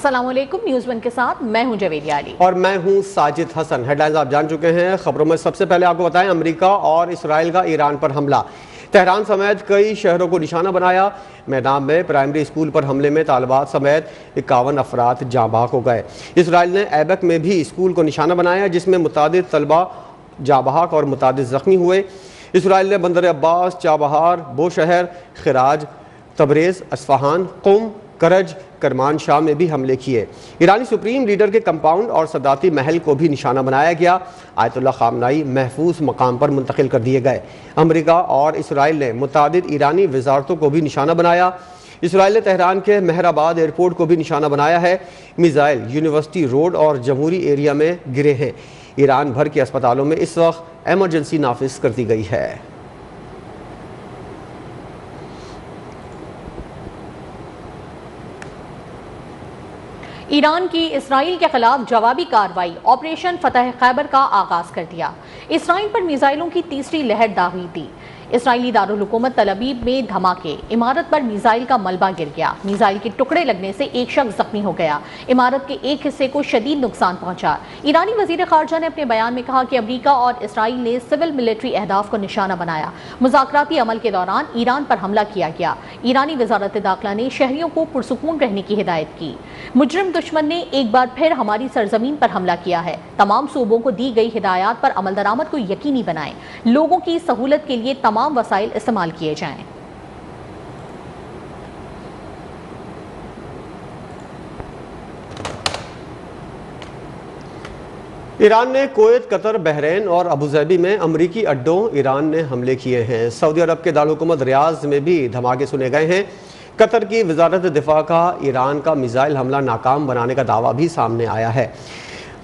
अस्सलामुअलैकुम, news one के साथ मैं हूं जवेरिया अली और मैं हूं साजिद हसन। हेडलाइंस आप जान चुके हैं। खबरों में सबसे पहले आपको बताएं, अमेरिका और इसराइल का ईरान पर हमला। तेहरान समेत कई शहरों को निशाना बनाया। मैदान में प्राइमरी स्कूल पर हमले में तालिबात समेत 51 अफराद जाँ बहक हो गए। इसराइल ने ऐबक में भी स्कूल को निशाना बनाया, जिसमें मुतादिद तलबा जाँ बहक और मुतादिद जख्मी हुए। इसराइल ने बंदर अब्बास, चाबहार, बोशहर, खिराज, तबरेज़, अस्फहान, कुम, करज, करमान शाह में भी हमले किए। ईरानी सुप्रीम लीडर के कंपाउंड और सदाती महल को भी निशाना बनाया गया। आयतुल्लाह खामनाई महफूज मकाम पर मुंतकिल कर दिए गए। अमेरिका और इसराइल ने मुतादिद ईरानी वजारतों को भी निशाना बनाया। इसराइल ने तेहरान के मेहराबाद एयरपोर्ट को भी निशाना बनाया है। मिसाइल यूनिवर्सिटी रोड और जमहूरी एरिया में गिरे हैं। ईरान भर के अस्पतालों में इस वक्त एमरजेंसी नाफिज कर दी गई है। ईरान की इसराइल के खिलाफ जवाबी कार्रवाई ऑपरेशन फतह खैबर का आगाज कर दिया। इसराइल पर मिसाइलों की तीसरी लहर दागी दी। इसराइली दारुल हुकूमत तल अवीव में धमाके, इमारत पर मिसाइल का मलबा गिर गया। मिसाइल के टुकड़े लगने से एक शख्स जख्मी हो गया। इमारत के एक हिस्से को शदीद नुकसान पहुंचा। ईरानी वजीर खारजा ने अपने बयान में कहा कि अमेरिका और इसराइल ने सिविल मिलिट्री अहदाफ को निशाना बनाया। मुज़ाकराती अमल के दौरान ईरान पर हमला किया गया। ईरानी वजारत दाखिला ने शहरियों को पुरसुकून रहने की हिदायत की। मुजरिम दुश्मन ने एक बार फिर हमारी सरजमीन पर हमला किया है। तमाम सूबों को दी गई हिदायत पर अमल दरामद को यकीनी बनाएं। लोगों की सहूलत के लिए तमाम वसाइल इस्तेमाल किए जाएं। ईरान ने कुवैत, कतर, बहरीन और अबूधाबी में अमरीकी अड्डों ईरान ने हमले किए हैं। सऊदी अरब के दारुल हुकूमत रियाज में भी धमाके सुने गए हैं। कतर की वजारत दिफा का ईरान का मिसाइल हमला नाकाम बनाने का दावा भी सामने आया है।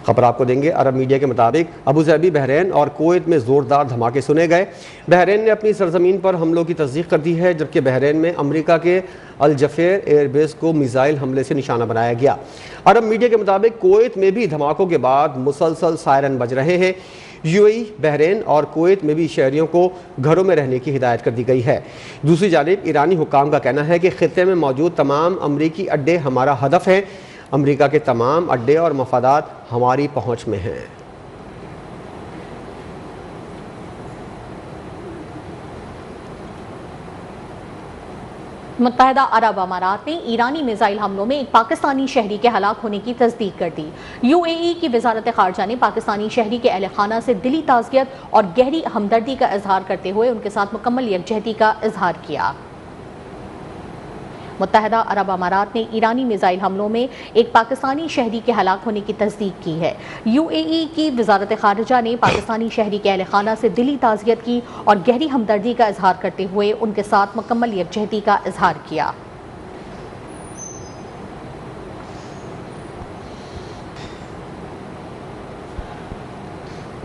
खबर आपको देंगे। अरब मीडिया के मुताबिक अबूधाबी, बहरीन और कुवैत में ज़ोरदार धमाके सुने गए। बहरीन ने अपनी सरजमीन पर हमलों की तस्दीक कर दी है, जबकि बहरीन में अमेरिका के अल जफेर एयरबेस को मिसाइल हमले से निशाना बनाया गया। अरब मीडिया के मुताबिक कुवैत में भी धमाकों के बाद मुसलसल सायरन बज रहे हैं। यूएई, बहरीन और कुवैत में भी शहरियों को घरों में रहने की हिदायत कर दी गई है। दूसरी जानिब ईरानी हुकाम का कहना है कि खित्ते में मौजूद तमाम अमरीकी अड्डे हमारा हदफ हैं। अमेरिका के तमाम अड्डे और मफादात हमारी पहुंच में हैं। मुत्तहदा अरब अमारात ने ईरानी मिसाइल हमलों में एक पाकिस्तानी शहरी के हलाक होने की तस्दीक कर दी। यूएई की वजारत खारजा ने पाकिस्तानी शहरी के अहल खाना से दिली ताज़ियत और गहरी हमदर्दी का इजहार करते हुए उनके साथ मुकम्मल यकजहती का इजहार किया। मुत्तहदा अरब अमारात ने ईरानी मिसाइल हमलों में एक पाकिस्तानी शहरी के हलाक होने की तस्दीक की है। यूएई की वजारत खारजा ने पाकिस्तानी शहरी के अहल खाना से दिली ताज़ियत की और गहरी हमदर्दी का इजहार करते हुए उनके साथ मुकम्मल यकजहती का इजहार किया।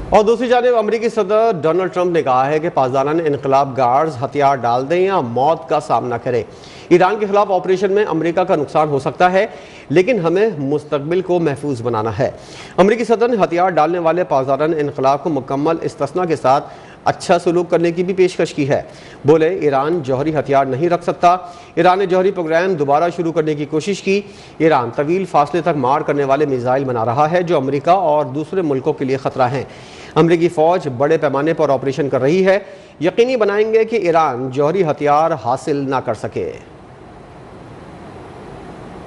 और दूसरी जानिब अमेरिकी सदर डोनाल्ड ट्रंप ने कहा है कि पासदारान इनकलाब गार्ड्स हथियार डाल दें या मौत का सामना करें। ईरान के खिलाफ ऑपरेशन में अमेरिका का नुकसान हो सकता है, लेकिन हमें मुस्तकबिल को महफूज बनाना है। अमेरिकी सदर ने हथियार डालने वाले पासदारान इनकलाब को मुकम्मल इस्तिस्ना के साथ अच्छा सलूक करने की भी पेशकश की है। बोले, ईरान जौहरी हथियार नहीं रख सकता। ईरान ने जौहरी प्रोग्राम दोबारा शुरू करने की कोशिश की। ईरान तवील फासले तक मार करने वाले मिसाइल बना रहा है, जो अमेरिका और दूसरे मुल्कों के लिए खतरा हैं। अमेरिकी फ़ौज बड़े पैमाने पर ऑपरेशन कर रही है। यकीनी बनाएंगे कि ईरान जौहरी हथियार हासिल ना कर सके।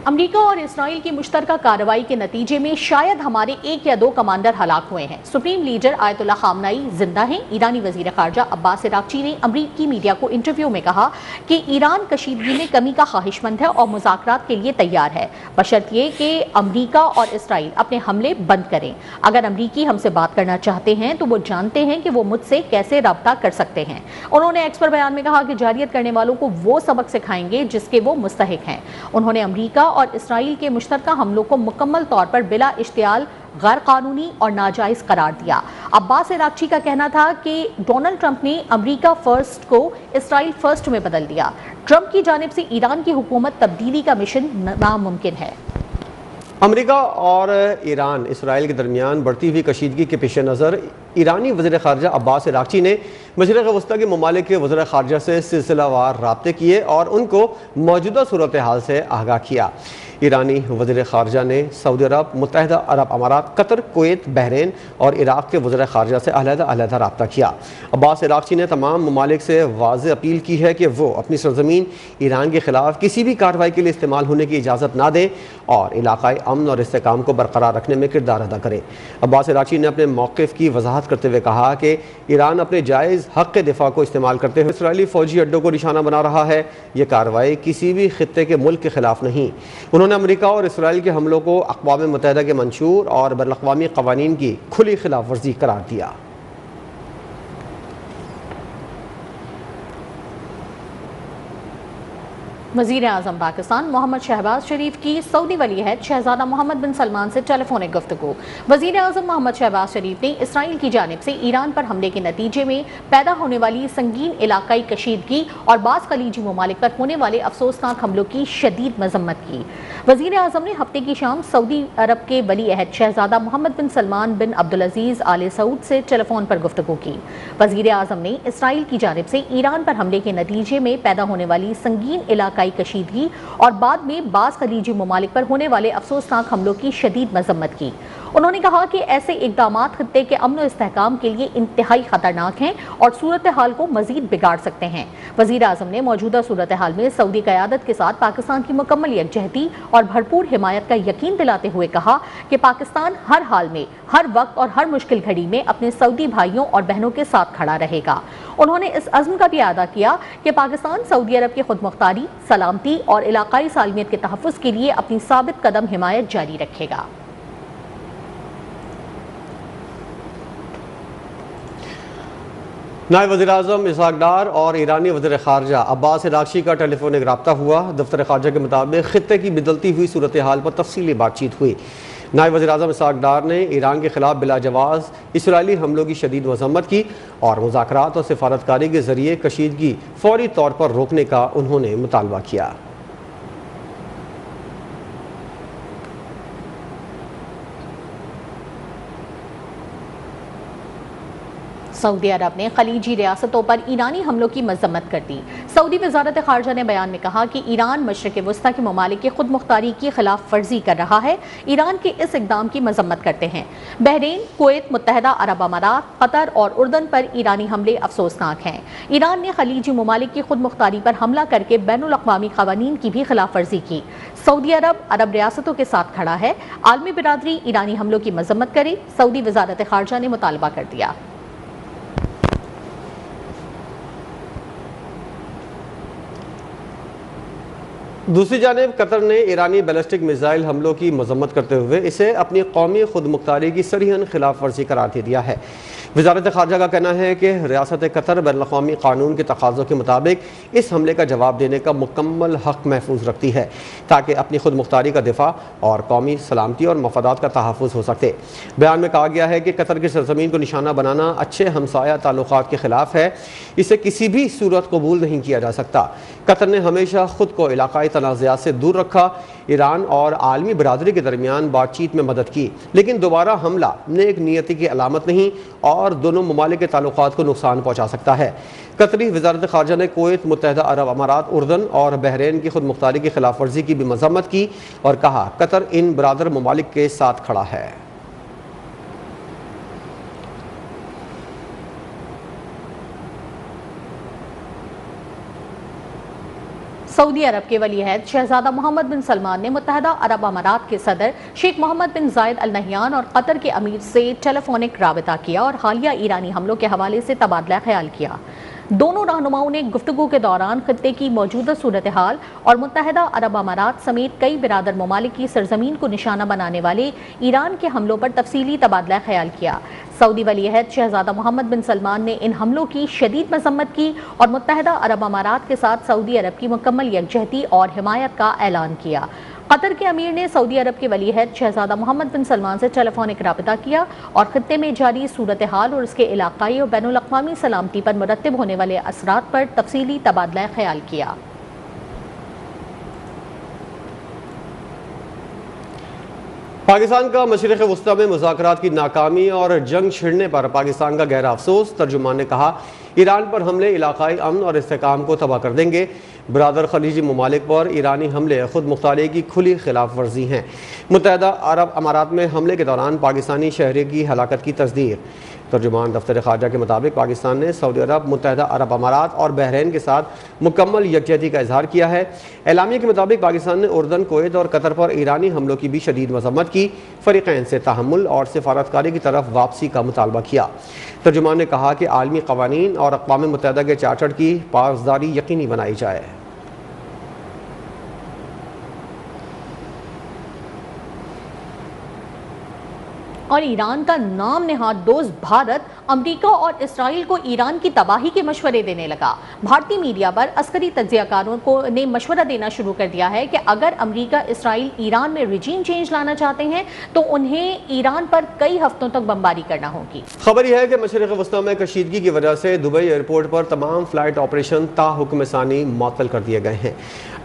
अमेरिका और इसराइल की मुश्तरका कार्रवाई के नतीजे में शायद हमारे 1 या 2 कमांडर हलाक हुए हैं। सुप्रीम लीडर आयतुल्लाह खामनाई जिंदा हैं। ईरानी वजीर खारजा अब्बास इराक्ची ने अमरीकी मीडिया को इंटरव्यू में कहा कि ईरान कशीदगी में कमी का ख्वाहिशमंद है और मुज़ाकरात के लिए तैयार है, बशर्त ये कि अमरीका और इसराइल अपने हमले बंद करें। अगर अमरीकी हमसे बात करना चाहते हैं तो वो जानते हैं कि वो मुझसे कैसे रब्ता कर सकते हैं। उन्होंने एक्स पर बयान में कहा कि जारियत करने वालों को वो सबक सिखाएंगे जिसके वो मुस्तहिक हैं। उन्होंने अमरीका और इसराइल के मुश्तरका हमलों को मुकम्मल तौर पर बिला इश्तियाल, गैर कानूनी और नाजायज करार दिया। अब्बास इराक्ची का कहना था कि डोनाल्ड ट्रंप ने अमरीका फर्स्ट को इसराइल फर्स्ट में बदल दिया। ट्रंप की जानिब से ईरान की हुकूमत तब्दीली का मिशन नामुमकिन है। अमेरिका और ईरान इसराइल के दरमियान बढ़ती हुई कशीदगी के पेश नज़र ईरानी वज़ीर ख़ारजा अब्बास इराक़ची ने मशरिक़ वस्ता के ममालिक के वज़ीर ख़ारजा से सिलसिलावार राब्ते किए और उनको मौजूदा सूरत हाल से आगाह किया। ईरानी वज़ीर ख़ारजा ने सऊदी अरब, मुत्तहिदा अरब अमारात, कतर, कुवैत, बहरीन और इराक़ के वज़ीर ख़ारजा से अलहदा राब्ता किया। अब्बास इराक़ची ने तमाम ममालिक से वाज़ेह अपील की है कि वो अपनी सरज़मीन ईरान के ख़िलाफ़ किसी भी कार्रवाई के लिए इस्तेमाल होने की इजाज़त ना दें और इलाक़ाई अमन और इस्तेहकाम को बरकरार रखने में किरदार अदा करें। अब्बास इराक़ची ने अपने मौक़िफ़ की वजाहत करते हुए कहा कि ईरान अपने जायज़ हक़ के दिफ़ा को इस्तेमाल करते हुए इसराइली फ़ौजी अड्डों को निशाना बना रहा है। ये कार्रवाई किसी भी खित्ते के मुल्क के ख़िलाफ़ नहीं। उन्होंने अमेरिका और इसराइल के हमलों को अक़वाम मुत्तहिदा के मंशूर और बैनुल-अक़वामी क़वानीन की खुली खिलाफ वर्जी करार दिया। वज़ीर आज़म पाकिस्तान मोहम्मद शहबाज शरीफ की सऊदी वली-अहद शहज़ादा मोहम्मद बिन सलमान से टेलीफोनिक गुफ्तगू। वज़ीर आज़म मोहम्मद शहबाज शरीफ ने इसराइल की जानिब से ईरान पर हमले के नतीजे में पैदा होने वाली संगीन इलाकाई कशीदगी और बाज़ खलीजी ममालिक पर होने वाले अफसोसनाक हमलों की शदीद मज़म्मत की। वज़ीर आज़म ने हफ्ते की शाम सऊदी अरब के वली-अहद शहज़ादा मोहम्मद बिन सलमान बिन अब्दुल अज़ीज़ आले सऊद से टेलीफोन पर गुफ्तगू की। वज़ीर आज़म ने इसराइल की जानिब से ईरान पर हमले के नतीजे में पैदा होने वाली संगीन इलाकाई कशीदगी और बाद में बाज़ खलीजी ममालिक पर होने वाले अफसोसनाक हमलों की शदीद मज़म्मत की। उन्होंने कहा कि ऐसे इक़दामात खित्ते के अमन और इस्तेहकाम के लिए इंतहाई ख़तरनाक हैं और सूरत हाल को मज़ीद बिगाड़ सकते हैं। वज़ीर आज़म ने मौजूदा सूरत हाल में सऊदी क़यादत के साथ पाकिस्तान की मुकम्मल यकजहती और भरपूर हिमायत का यकीन दिलाते हुए कहा कि पाकिस्तान हर हाल में, हर वक्त और हर मुश्किल घड़ी में अपने सऊदी भाइयों और बहनों के साथ खड़ा रहेगा। उन्होंने इस अज़्म का भी अदा किया कि पाकिस्तान सऊदी अरब की खुदमुख्तारी, सलामती और इलाकाई सालमियत के तहफ़्फ़ुज़ के लिए अपनी साबित कदम हिमायत जारी रखेगा। नायब वज़ीर-ए-आज़म इसहाक़ डार और ईरानी वज़ीर ख़ारजा अब्बास इराक़ची का टेलीफोनिक रब्ता हुआ। दफ्तर ख़ारजा के मुताबिक खित्ते की बदलती हुई सूरत हाल पर तफसीली बातचीत हुई। नायब वज़ीर-ए-आज़म इसहाक़ डार ने ईरान के ख़िलाफ़ बिलाजवाज़ इसराइली हमलों की शदीद मज़म्मत की और मुज़ाकरात और सिफारतकारी के ज़रिए कशीदगी फ़ौरी तौर पर रोकने का उन्होंने मुतालबा किया। सऊदी अरब ने खलीजी रियासतों पर ईरानी हमलों की मजम्मत कर दी। सऊदी वजारत खारजा ने बयान में कहा कि ईरान मशरिक़ वस्ता के ममालिक की खुद मुख्तारी की खिलाफ वर्जी कर रहा है। ईरान के इस इक़दाम की मजम्मत करते हैं। बहरीन, कुवैत, मुत्तहिदा अरब अमारात, कतर और उर्दन पर ईरानी हमले अफसोसनाक हैं। ईरान ने खलीजी ममालिक की खुद मुख्तारी पर हमला करके बैनुल-अक़वामी क़वानीन की भी खिलाफ वर्जी की। सऊदी अरब अरब रियासतों के साथ खड़ा है। आलमी बिरादरी ईरानी हमलों की मजम्मत करे, सऊदी वजारत खारजा ने मुतालबा कर दिया। दूसरी जानिब कतर ने ईरानी बैलिस्टिक मिसाइल हमलों की मजम्मत करते हुए इसे अपनी कौमी खुद मुख्तारी की सरीहन खिलाफ वर्जी करार दे दिया है। वजारत खारजा का कहना है कि रियासत कतर बैनुल-अक़वामी कानून के तकाज़ों के मुताबिक इस हमले का जवाब देने का मुकम्मल हक़ महफूज रखती है ताकि अपनी खुद मुख्तारी का दिफा और कौमी सलामती और मफादात का तहफ़्फ़ुज़ हो सके। बयान में कहा गया है कि कतर की सरज़मीन को निशाना बनाना अच्छे हमसाया ताल्लुक़ात के ख़िलाफ़ है। इसे किसी भी सूरत कबूल नहीं किया जा सकता। कतर ने हमेशा खुद को इलाकाई तनाज़ात से दूर रखा, ईरान और आलमी बरादरी के दरमियान बातचीत में मदद की, लेकिन दोबारा हमला नेक नीयती की अलामत नहीं और दोनों ममालिक के ताल्लुकात को नुकसान पहुँचा सकता है। कतरी वजारत खारजा ने कुवैत, मुत्तहिदा अरब अमारात, उर्दन और बहरीन की खुद मुख्तारी की खिलाफ वर्जी की भी मजम्मत की और कहा कतर इन बरादर ममालिक के साथ खड़ा है। सऊदी अरब के वली-अहद शहजादा मोहम्मद बिन सलमान ने मुत्तहिदा अरब अमारात के सदर शेख मोहम्मद बिन जायद अल नहयान और कतर के अमीर से टेलीफोनिक राबिता किया और हालिया ईरानी हमलों के हवाले से तबादला ख्याल किया। दोनों रहनुमाओं ने गुफ्तगू के दौरान खित्ते की मौजूदा सूरत हाल और मुत्तहिदा अरब अमारात समेत कई बिरादर ममालिक की सरजमीन को निशाना बनाने वाले ईरान के हमलों पर तफसीली तबादला ख्याल किया। सऊदी वली-अहद शहजादा मोहम्मद बिन सलमान ने इन हमलों की शदीद मजम्मत की और मुत्तहिदा अरब अमारात के साथ सऊदी अरब की मुकम्मल यकजहती और हिमायत का ऐलान किया। कतर के अमीर ने सऊदी अरब के वली-अहद शहजादा मोहम्मद बिन सलमान से टेलीफोनिक राबिता किया और खित्ते में जारी सूरत हाल और उसके इलाकाई और बैनुल-अक़वामी सलामती पर मुरत्तब होने वाले असरात पर तफसीली तबादला ख्याल किया। पाकिस्तान का मशरिक़ वस्ता में मुज़ाकरात की नाकामी और जंग छिड़ने पर पाकिस्तान का गहरा अफसोस। तर्जुमान ने कहा, ईरान पर हमले इलाकाई अमन और इस्तेहकाम को तबाह कर देंगे। बरादर खलीजी ममालिक पर ईरानी हमले खुद मुख्तारी की खुली खिलाफ वर्जी हैं। मुत्तहदा अरब अमारात में हमले के दौरान पाकिस्तानी शहरी की हलाकत की तस्दीक। तर्जुमान दफ्तर ख़ारजा के मुताबिक पाकिस्तान ने सऊदी अरब, मुत्तहदा अरब अमारात और बहरीन के साथ मुकम्मल यकजहती का इजहार किया है। एलामिया के मुताबिक पाकिस्तान ने उर्दन, कुवैत और कतर पर ईरानी हमलों की भी शदीद मजम्मत की। फ़रीक़ैन से तहम्मुल और सिफारतकारी की तरफ वापसी का मुतालबा किया। तर्जुमान ने कहा कि आलमी क़वानीन और अक़वाम मुत्तहदा के चार्टर की पासदारी यकीनी बनाई जाए। और ईरान का नाम नेहाद दोस्त भारत अमेरिका और इसराइल को ईरान की तबाही के मशवरे देने लगा। भारतीय मीडिया पर अस्करी तज्जियाकारों ने मशवरा देना शुरू कर दिया है कि अगर अमेरिका इसराइल ईरान में रिजीम चेंज लाना चाहते हैं तो उन्हें ईरान पर कई हफ्तों तक बमबारी करना होगी। खबर यह है कि मशरिक़ वस्ता में कशीदगी की वजह से दुबई एयरपोर्ट पर तमाम फ्लाइट ऑपरेशन ताहुक्म सानी मअतल कर दिए गए हैं।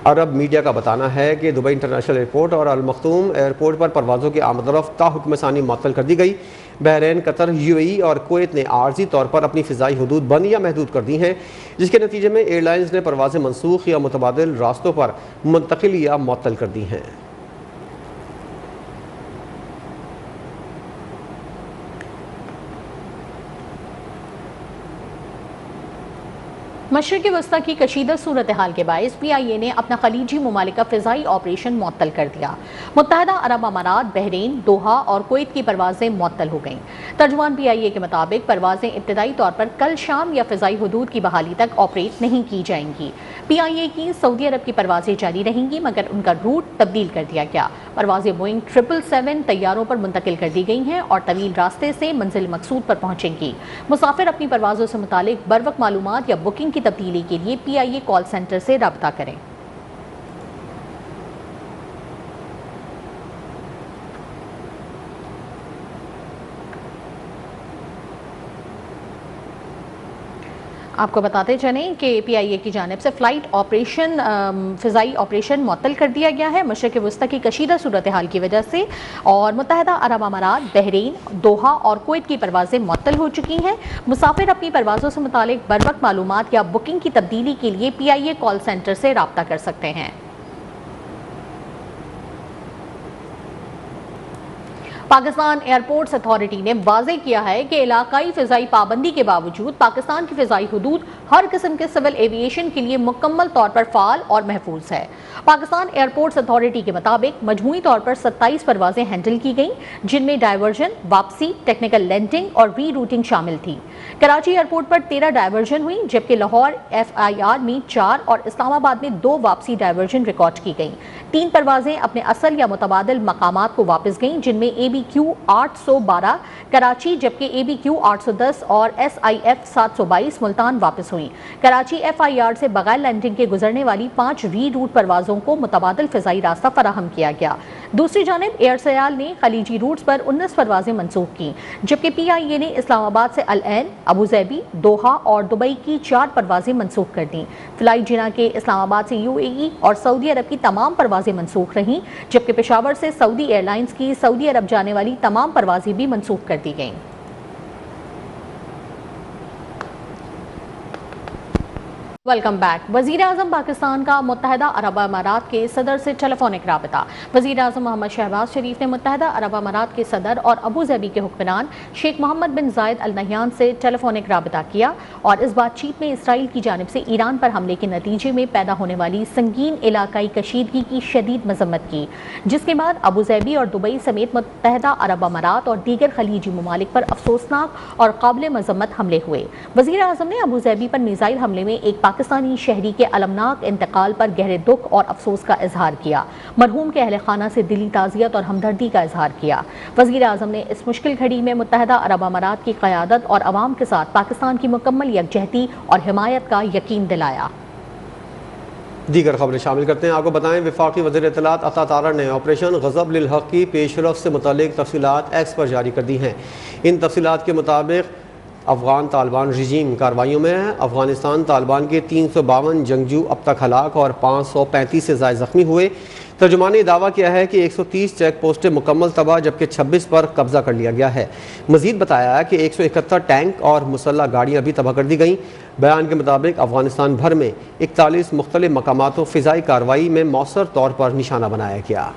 अरब मीडिया का बताना है कि दुबई इंटरनेशनल एयरपोर्ट और अल मखतूम एयरपोर्ट पर परवाज़ों की आमदरफ्त ताहुक्म सानी मअतल कर दी गई। बहरीन, कतर, यूएई और कुवैत ने आर्जी तौर पर अपनी फ़िज़ाई हदूद बंद या महदूद कर दी हैं, जिसके नतीजे में एयरलाइंस ने परवाज़ें मनसूख या मुतबादिल रास्तों पर मुंतकिल या मअतल कर दी हैं। मशरिक़ वस्ता की कशीदा सूरत हाल के बायस PIA ने अपना खलीजी ममालिक का फ़िज़ाई ऑपरेशन मुअत्तल कर दिया। मुत्तहदा अरब अमारात, बहरीन, दोहा और कुवैत की परवाज़ें मुअत्तल हो गईं। तर्जुमान PIA के मुताबिक परवाज़ें इब्तदाई तौर पर कल शाम या फ़िज़ाई हदूद की बहाली तक ऑपरेट नहीं की जाएंगी। PIA की सऊदी अरब की परवाज़ें जारी रहेंगी, मगर उनका रूट तब्दील कर दिया गया। परवाज़ें बोइंग 777 तैयारों पर मुंतकिल कर दी गई हैं और तवील रास्ते से मंजिल मकसूद पर पहुँचेंगी। मुसाफिर अपनी परवाज़ों से मुतालिक बरवक्त मालूमात या बुकिंग की तब्दीली के लिए PIA कॉल सेंटर से राब्ता करें। आपको बताते चलें कि PIA की जानिब से फ़्लाइट ऑपरेशन फ़िज़ाई ऑपरेशन मुअत्तल कर दिया गया है मशरिक़ वस्ता की कशीदा सूरत हाल की वजह से। और मुत्तहदा अरब अमारात, बहरीन, दोहा और कुवैत की परवाज़ें मुअत्तल हो चुकी हैं। मुसाफिर अपनी परवाज़ों से मुतालिक बरवक्त मालूमात या बुकिंग की तब्दीली के लिए PIA कॉल सेंटर से राब्ता कर सकते हैं। पाकिस्तान एयरपोर्ट्स अथॉरिटी ने वाज़ेह किया है कि इलाकाई फ़िज़ाई पाबंदी के बावजूद पाकिस्तान की फ़िज़ाई हदूद हर किस्म के सिविल एविएशन के लिए मुकम्मल तौर पर फ़ाल और महफूज है। पाकिस्तान एयरपोर्ट्स अथॉरिटी के मुताबिक मजमूई तौर पर 27 परवाज़ें हैंडल की गईं, जिनमें डायवर्जन, वापसी, टेक्निकल लैंडिंग और री रूटिंग शामिल थी। कराची एयरपोर्ट पर 13 डायवर्जन हुई, जबकि लाहौर FIR में 4 और इस्लामाबाद में 2 वापसी डायवर्जन रिकॉर्ड की गईं। 3 परवाज़ें अपने असल या मुतबादिल मकामात को वापस गईं, जिनमें ABQ 812 कराची, जबकि ABQ 810 और SIF 722 मुल्तान वापस हुई। कराची FIR से बगैर लैंडिंग के गुजरने वाली 5 री रूट परवाज़ों को मुतबादिल फ़िज़ाई रास्ता फराहम किया गया। दूसरी जानिब एयरसयाल ने खलीजी रूट्स पर 19 परवाज़ें मनसूख की, जबकि PIA ने इस्लामाबाद से अल ऐन, अबू ज़ैबी, दोहा और दुबई की 4 परवाज़ें मनसूख कर दी। फ़्लाइट जिना के इस्लामाबाद से UAE और सऊदी अरब की तमाम परवाज़ें मनसूख रहीं, जबकि पेशावर से सऊदी एयरलाइंस की सऊदी अरब जाने वाली तमाम परवाज़ें भी मनसूख कर दी गईं। Welcome back. वज़ीर आज़म पाकिस्तान का मुत्तहदा अरब अमारात के सदर से टेलीफोनिक राबता। वज़ीर आज़म मोहम्मद शहबाज शरीफ ने मुत्तहदा अरब अमारात के सदर और अबू ज़ैबी के हुक्मरान शेख मोहम्मद बिन ज़ायद अल नहयान से टेलीफोनिक राबता किया और इस बातचीत में इसराइल की जानिब से ईरान पर हमले के नतीजे में पैदा होने वाली संगीन इलाकाई कशीदगी की शदीद मजम्मत की, जिसके बाद अबू ज़ैबी और दुबई समेत मुत्तहदा अरब अमारात और दीगर खलीजी ममालिक पर अफसोसनाक और काबिल मजम्मत हमले हुए। वज़ीर आज़म ने अबू ज़ैबी पर मिसाइल हमले में एक पाकिस्तानी शहरी के अलमनाक इंतकाल पर गहरे दुख और अफसोस का इजहार किया। मरहूम के अहले खाना से दिली ताज़ियत और हमदर्दी का इजहार किया। वज़ीर आज़म ने इस मुश्किल घड़ी में मुत्तहदा अरब अमारात की क़यादत और अवाम के साथ पाकिस्तान की मुकम्मल यकजहती और हिमायत का यकीन दिलाया। दीगर खबरें शामिल करते हैं। आपको बताएं, वफाकी वज़ीर इत्तलात अता तारा ने ऑपरेशन ग़ज़ब लिल हक़ की पेशरफ़ से मुतालिक तफ़सीलात एक्स पर जारी कर दी हैं। इन तफ़सीलात के मुताबिक अफगान तालिबान रजीम कार्रवाइयों में है। अफगानिस्तान तालिबान के 352 जंगजू अब तक हलाक और 535 से ज़ायद ज़ख्मी हुए। तर्जुमान ने दावा किया है कि 130 चेक पोस्टें मुकम्मल तबाह जबकि 26 पर कब्जा कर लिया गया है। मजीद बताया कि 171 टैंक और मुसल्ह गाड़ियाँ भी तबाह कर दी गईं। बयान के मुताबिक अफगानिस्तान भर में 41 मुख्तलिफ मकामातों फ़िज़ाई कार्रवाई में मौसर तौर पर निशाना बनाया गया।